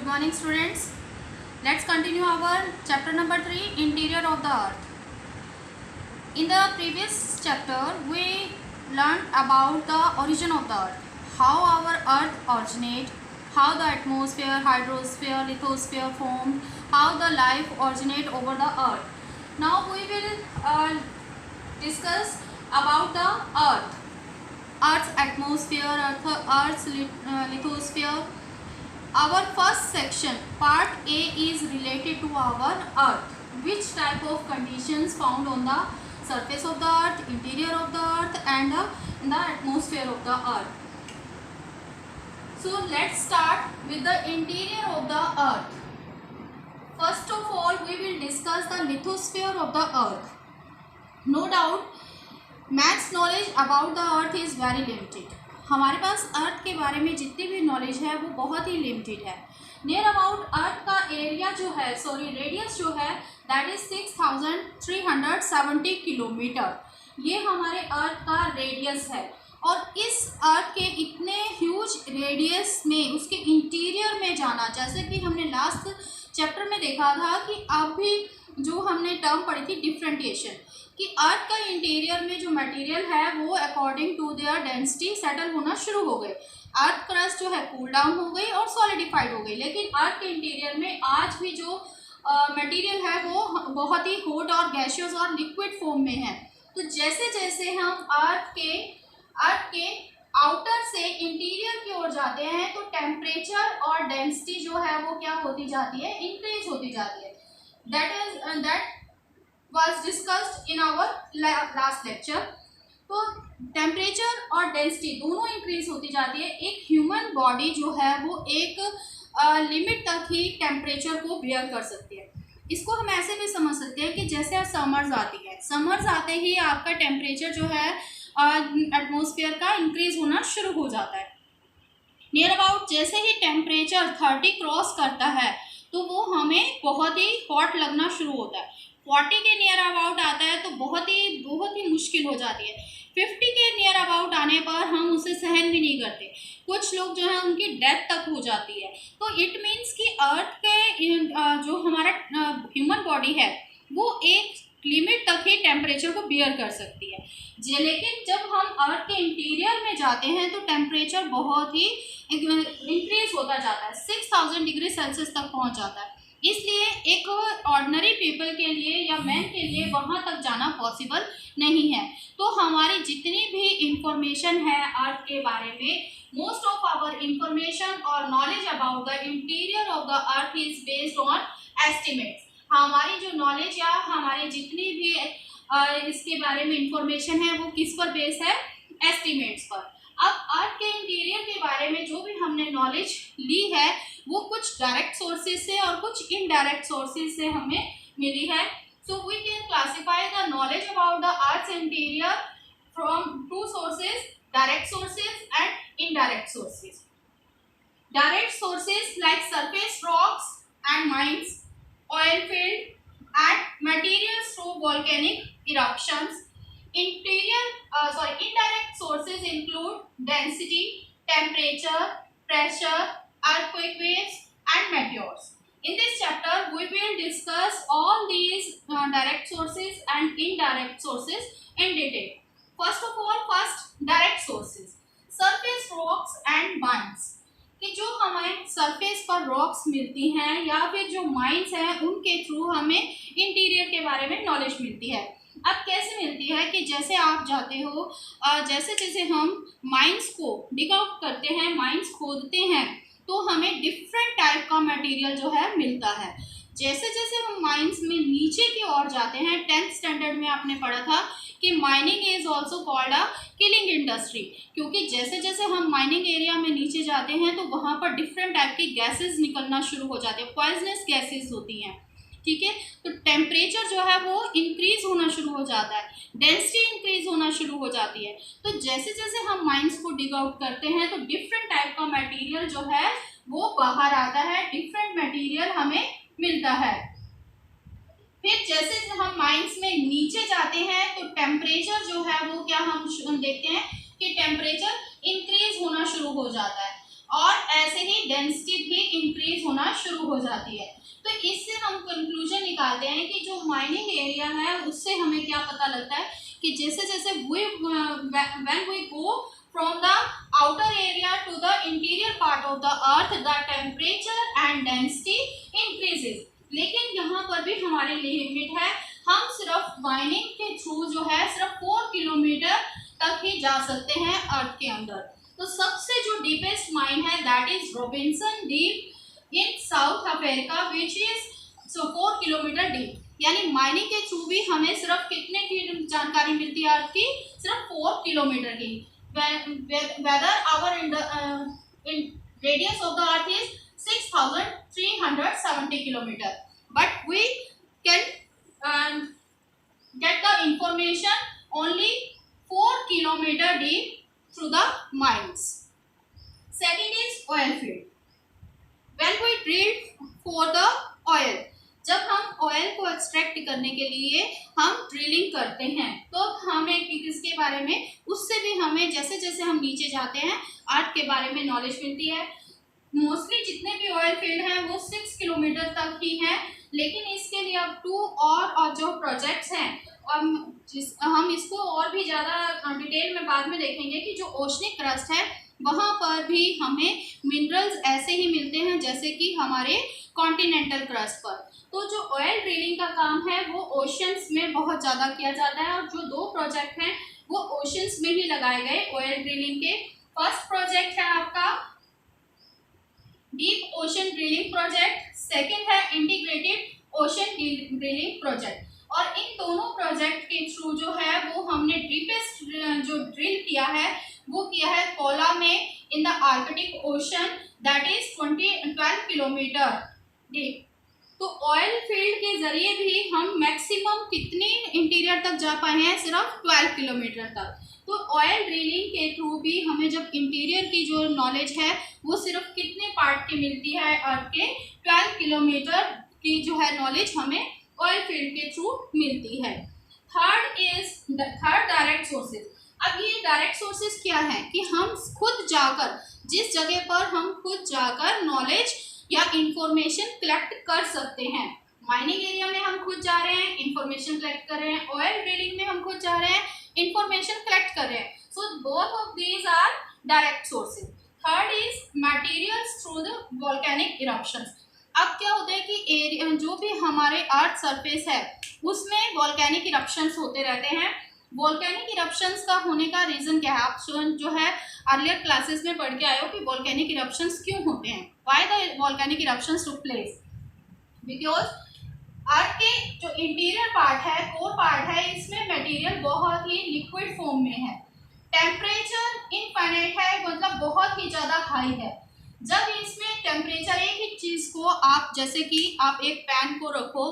morning students. Let's continue our chapter number 3, Interior of the Earth. In the previous chapter we learned about the origin of the earth, how our earth originate, how the atmosphere, hydrosphere, lithosphere formed, how the life originate over the earth. Now we will discuss about the earth's atmosphere, earth's lithosphere. Our first section, part A, is related to our earth. Which type of conditions found on the surface of the earth, interior of the earth, and in the atmosphere of the earth. So let's start with the interior of the earth. First of all, we will discuss the lithosphere of the earth. No doubt, maths knowledge about the earth is very limited. हमारे पास अर्थ के बारे में जितनी भी knowledge है वो बहुत ही limited है. नियर अबाउट अर्थ का एरिया जो है, रेडियस जो है, दैट इज 6370 किलोमीटर. ये हमारे अर्थ का रेडियस है. और इस अर्थ के इतने ह्यूज रेडियस में उसके इंटीरियर में जाना, जैसे कि हमने लास्ट चैप्टर में देखा था कि अभी जो हमने टर्म पढ़ी थी डिफरेंटिएशन, कि अर्थ का इंटीरियर में जो मटेरियल है वो according to their density settle होना शुरू हो गए. अर्थ क्रस्ट जो है कूल डाउन हो गई और सॉलिडिफाइड हो गई. लेकिन अर्थ के इंटीरियर में आज भी जो मटेरियल है वो बहुत ही हॉट और गैसियस और लिक्विड फॉर्म में है. तो जैसे जैसे हम अर्थ के आउटर से इंटीरियर की ओर जाते हैं तो टेम्परेचर और डेंसिटी जो है वो क्या होती जाती है, इंक्रीज होती जाती है. That was discussed in our last lecture. तो टेम्परेचर और डेंसिटी दोनों इंक्रीज होती जाती है. एक ह्यूमन बॉडी जो है वो एक लिमिट तक ही टेम्परेचर को बियर कर सकती है. इसको हम ऐसे भी समझ सकते हैं कि जैसे समर्स आती है, समर्स आते ही आपका टेम्परेचर जो है एटमॉस्फेयर का इंक्रीज होना शुरू हो जाता है. नियर अबाउट जैसे ही टेम्परेचर 30 क्रॉस करता है तो वो हमें बहुत ही हॉट लगना शुरू होता है. 40 के नियर अबाउट आता है तो बहुत ही मुश्किल हो जाती है. 50 के नियर अबाउट आने पर हम उसे सहन भी नहीं करते. कुछ लोग जो है उनकी डेथ तक हो जाती है. तो इट मीन्स कि अर्थ के जो हमारा ह्यूमन बॉडी है वो एक लिमिट तक ही टेम्परेचर को बियर कर सकती है. लेकिन जब हम अर्थ के इंटीरियर में जाते हैं तो टेम्परेचर बहुत ही इंक्रीज होता जाता है, 6000 डिग्री सेल्सियस तक पहुंच जाता है. इसलिए एक ऑर्डिनरी पीपल के लिए या मैन के लिए वहाँ तक जाना पॉसिबल नहीं है. तो हमारी जितनी भी इंफॉर्मेशन है अर्थ के बारे में, मोस्ट ऑफ आवर इंफॉर्मेशन और knowledge about the interior of the earth is based on estimates. हमारी जो नॉलेज या हमारी जितनी भी इसके बारे में इंफॉर्मेशन है वो किस पर बेस्ड है, एस्टिमेट्स पर. अब अर्थ के इंटीरियर के बारे में जो भी हमने नॉलेज ली है वो कुछ डायरेक्ट सोर्सेज से और कुछ इनडायरेक्ट सोर्सेज से हमें मिली है. So we can classify the knowledge about the earth interior from two sources, direct sources and indirect sources. Direct sources like surface rocks and mines, oil field and materials through volcanic eruptions. Indirect sources include density, temperature, pressure, earthquake waves and meteors. In this chapter we will discuss all these direct sources and indirect sources in detail. First of all, direct sources, surface rocks and mines. कि जो हमें surface पर rocks मिलती हैं या फिर जो mines हैं उनके थ्रू हमें इंटीरियर के बारे में नॉलेज मिलती है. अब कैसे मिलती है कि जैसे आप जाते हो, जैसे जैसे हम माइंस को डिग आउट करते हैं, माइंस खोदते हैं तो हमें डिफरेंट टाइप का मटेरियल जो है मिलता है. जैसे जैसे हम माइंस में नीचे की ओर जाते हैं, 10th स्टैंडर्ड में आपने पढ़ा था कि mining is also called a killing industry, क्योंकि जैसे जैसे हम माइनिंग एरिया में नीचे जाते हैं तो वहाँ पर डिफरेंट टाइप की गैसेस निकलना शुरू हो जाते हैं, पॉइजनस गैसेस होती हैं. ठीक है, तो टेम्परेचर जो है वो इंक्रीज होना शुरू हो जाता है, डेंसिटी इंक्रीज होना शुरू हो जाती है. तो जैसे जैसे हम माइंस को डिग आउट करते हैं तो डिफरेंट टाइप का मटेरियल जो है वो बाहर आता है, डिफरेंट मटेरियल हमें मिलता है. फिर जैसे हम माइंस में नीचे जाते हैं तो टेम्परेचर जो है वो क्या हम देखते हैं कि टेम्परेचर इंक्रीज होना शुरू हो जाता है. और ऐसे ही डेंसिटी भी इंक्रीज होना शुरू हो जाती है। तो इससे हम कंक्लूजन निकालते हैं कि जो माइनिंग एरिया है उससे हमें क्या पता लगता है कि जैसे जैसे when we go from the outer area to the interior part of the earth, the temperature and density increases। लेकिन यहाँ पर भी हमारी लिमिट है, हम सिर्फ माइनिंग के थ्रू जो है सिर्फ 4 किलोमीटर तक ही जा सकते हैं अर्थ के अंदर। तो सबसे जो डीपेस्ट माइन है that is Robinson deep in south Africa which is 4 kilometre deep. यानी माइनिंग के थ्रू भी हमें सिर्फ कितने की जानकारी मिलती है अर्थ की, सिर्फ 4 किलोमीटर की। whether our in radius of the earth is 6370 kilometer, but we can get the information only 4 kilometer deep through the mines. Second is oil field. When we drill for the oil, जब हम oil को extract करने के लिए हम drilling करते हैं तो हमें किसके बारे में, उससे भी हमें जैसे जैसे हम नीचे जाते हैं अर्थ के बारे में नॉलेज मिलती है। मोस्टली जितने भी ऑयल फील्ड हैं वो 6 किलोमीटर तक ही हैं, लेकिन इसके लिए अब 2 और जो प्रोजेक्ट्स हैं और हम इसको और भी ज़्यादा डिटेल में बाद में देखेंगे कि जो ओशनिक क्रस्ट है वहाँ पर भी हमें मिनरल्स ऐसे ही मिलते हैं जैसे कि हमारे कॉन्टिनेंटल क्रस्ट पर। तो जो ऑयल ड्रिलिंग का काम है वो ओशंस में बहुत ज़्यादा किया जाता है और जो 2 प्रोजेक्ट हैं वो ओशंस में ही लगाए गए ऑयल ड्रिलिंग के। फर्स्ट प्रोजेक्ट है आपका deep ocean drilling project, second है इंटीग्रेटेड ओशन ड्रिलिंग प्रोजेक्ट। और इन दोनों प्रोजेक्ट के थ्रू जो है वो हमने डीपेस्ट जो ड्रिल किया है वो किया है कोला में in the Arctic ocean that is 12 kilometre deep. तो ऑयल फील्ड के जरिए भी हम मैक्सिमम कितने इंटीरियर तक जा पाए हैं, सिर्फ 12 किलोमीटर तक। तो ऑयल ड्रिलिंग के थ्रू भी हमें जब इंटीरियर की जो नॉलेज है वो सिर्फ कितने पार्ट की मिलती है अर्थ के 12 किलोमीटर की जो है नॉलेज हमें ऑयल फील्ड के थ्रू मिलती है। Third direct sources. अब ये डायरेक्ट सोर्सेज क्या है कि हम खुद जाकर जिस जगह पर हम खुद जाकर नॉलेज या इंफॉर्मेशन कलेक्ट कर सकते हैं। माइनिंग एरिया में हम खुद जा रहे हैं, इंफॉर्मेशन कलेक्ट कर रहे हैं, ऑयल ड्रिलिंग में हम खुद जा रहे हैं, इंफॉर्मेशन कलेक्ट कर रहे हैं। So both of these are direct sources. Third is materials through the volcanic eruptions. अब क्या होता है कि एरिया जो भी हमारे अर्थ सरफेस है उसमें वोल्केनिक इरप्शंस होते रहते हैं। वोल्केनिक इरप्शंस का होने का रीज़न क्या है, आप जो है अर्लियर क्लासेस में पढ़ के आए हो कि वोल्केनिक इरप्शंस क्यों होते हैं, why the volcanic eruptions took place. Because अर्थ के जो इंटीरियर पार्ट है, कोर पार्ट है, इसमें मटेरियल बहुत ही लिक्विड फॉर्म में है, टेम्परेचर इनफाइनाइट है, मतलब बहुत ही ज़्यादा हाई है। जब इसमें टेम्परेचर एक ही चीज़ को आप जैसे कि आप एक पैन को रखो,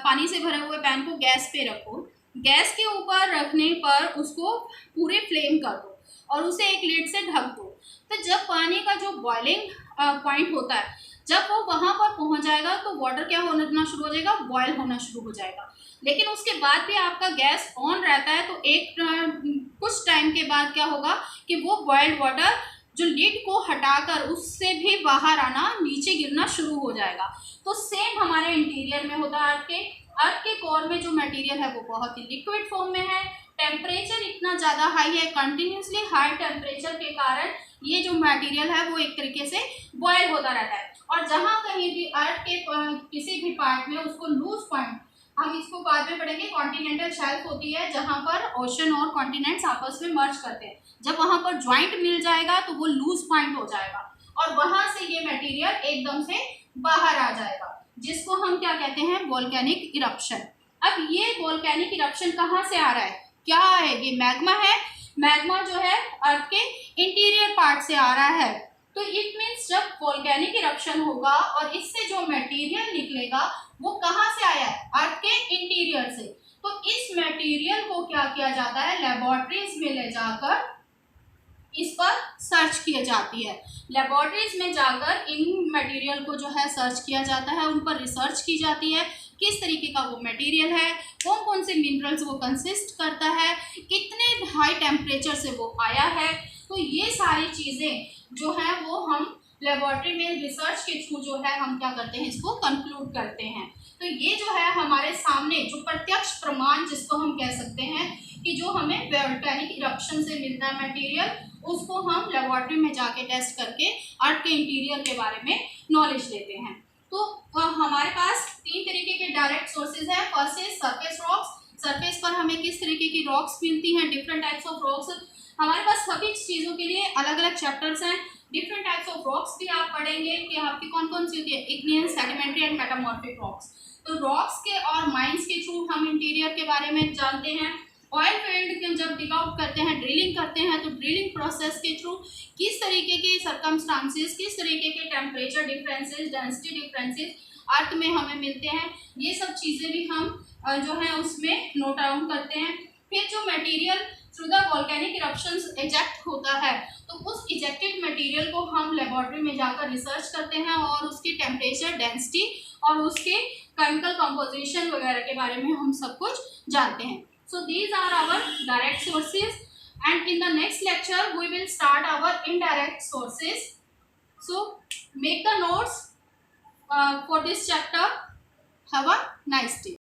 पानी से भरे हुए पैन को गैस पे रखो, गैस के ऊपर रखने पर उसको पूरे फ्लेम कर दो और उसे एक लिड से ढक दो। तो जब पानी का जो बॉइलिंग पॉइंट होता है जब वो वहाँ पर पहुँच जाएगा तो वाटर क्या होना शुरू हो जाएगा, बॉयल होना शुरू हो जाएगा। लेकिन उसके बाद भी आपका गैस ऑन रहता है तो एक कुछ टाइम के बाद क्या होगा कि वो बॉइल्ड वाटर जो लिड को हटाकर उससे भी बाहर आना, नीचे गिरना शुरू हो जाएगा। तो सेम हमारे इंटीरियर में होता है। अर्थ के कोर में जो मटेरियल है वो बहुत ही लिक्विड फॉर्म में है, टेम्परेचर इतना ज़्यादा हाई है, कंटिन्यूसली हाई टेम्परेचर के कारण ये जो मटेरियल है वो एक तरीके से बॉयल होता रहता है। और जहाँ कहीं भी अर्थ के किसी भी पार्ट में उसको लूज पॉइंट, हम इसको बाद में पढ़ेंगे, कॉन्टिनेंटल शेल्फ होती है जहाँ पर ओशन और कॉन्टिनेंट्स आपस में मर्ज करते हैं। जब वहाँ पर ज्वाइंट मिल जाएगा तो वो लूज पॉइंट हो जाएगा और वहाँ से ये मटेरियल एकदम से बाहर आ जाएगा, जिसको हम क्या कहते हैं, वोल्केनिक इरप्शन। अब ये वोल्केनिक इरप्शन कहाँ से आ रहा है, क्या है, ये मैग्मा है। मैग्मा जो है अर्थ के इंटीरियर पार्ट से आ रहा है। तो इट मीन्स जब वोल्केनिक इरप्शन होगा और इससे जो मटेरियल निकलेगा वो कहाँ से आया है, अर्थ के इंटीरियर से। तो इस मटेरियल को क्या किया जाता है, लेबोरेटरीज में ले जाकर इस पर सर्च की जाती है। लेबोरेटरीज में जाकर इन मटेरियल को जो है सर्च किया जाता है, उन पर रिसर्च की जाती है, किस तरीके का वो मटेरियल है, कौन कौन से मिनरल्स वो कंसिस्ट करता है, कितने हाई टेम्परेचर से वो आया है। तो ये सारी चीज़ें जो हैं वो हम लेबोरेटरी में रिसर्च के थ्रू जो है हम क्या करते हैं, इसको कंक्लूड करते हैं। तो ये जो है हमारे सामने जो प्रत्यक्ष प्रमाण जिसको हम कह सकते हैं कि जो हमें वोल्केनिक इरप्शन से मिलता है मटेरियल, उसको हम लेबोरेटरी में जाके टेस्ट करके अर्थ के इंटीरियर के बारे में नॉलेज लेते हैं। तो हमारे पास 3 तरीके के डायरेक्ट सोर्सेज हैं। First is surface rocks, surface पर हमें किस तरीके की रॉक्स मिलती हैं, डिफरेंट टाइप्स ऑफ रॉक्स। हमारे पास सभी चीज़ों के लिए अलग अलग चैप्टर्स हैं। डिफरेंट टाइप्स ऑफ रॉक्स भी आप पढ़ेंगे कि आपकी कौन कौन सी होती है, igneous, sedimentary and metamorphic rocks. तो रॉक्स के और माइंस के थ्रू हम इंटीरियर के बारे में जानते हैं। ऑयल फील्ड के जब डिग आउट करते हैं, ड्रिलिंग करते हैं, तो ड्रिलिंग प्रोसेस के थ्रू किस तरीके के सर्कमस्टांसेस, किस तरीके के टेम्परेचर डिफरेंसेस, डेंसिटी डिफरेंसेस अर्थ में हमें मिलते हैं, ये सब चीज़ें भी हम जो है उसमें नोट डाउन करते हैं। फिर जो material through the volcanic eruptions eject होता है, तो उस इजेक्टेड मटेरियल को हम लेबोरेटरी में जाकर रिसर्च करते हैं और उसकी टेम्परेचर, डेंसिटी और उसके केमिकल कंपोजिशन वगैरह के बारे में हम सब कुछ जानते हैं। So these are our direct sources, and in the next lecture we will start our indirect sources. So make the notes for this chapter. Have a nice day.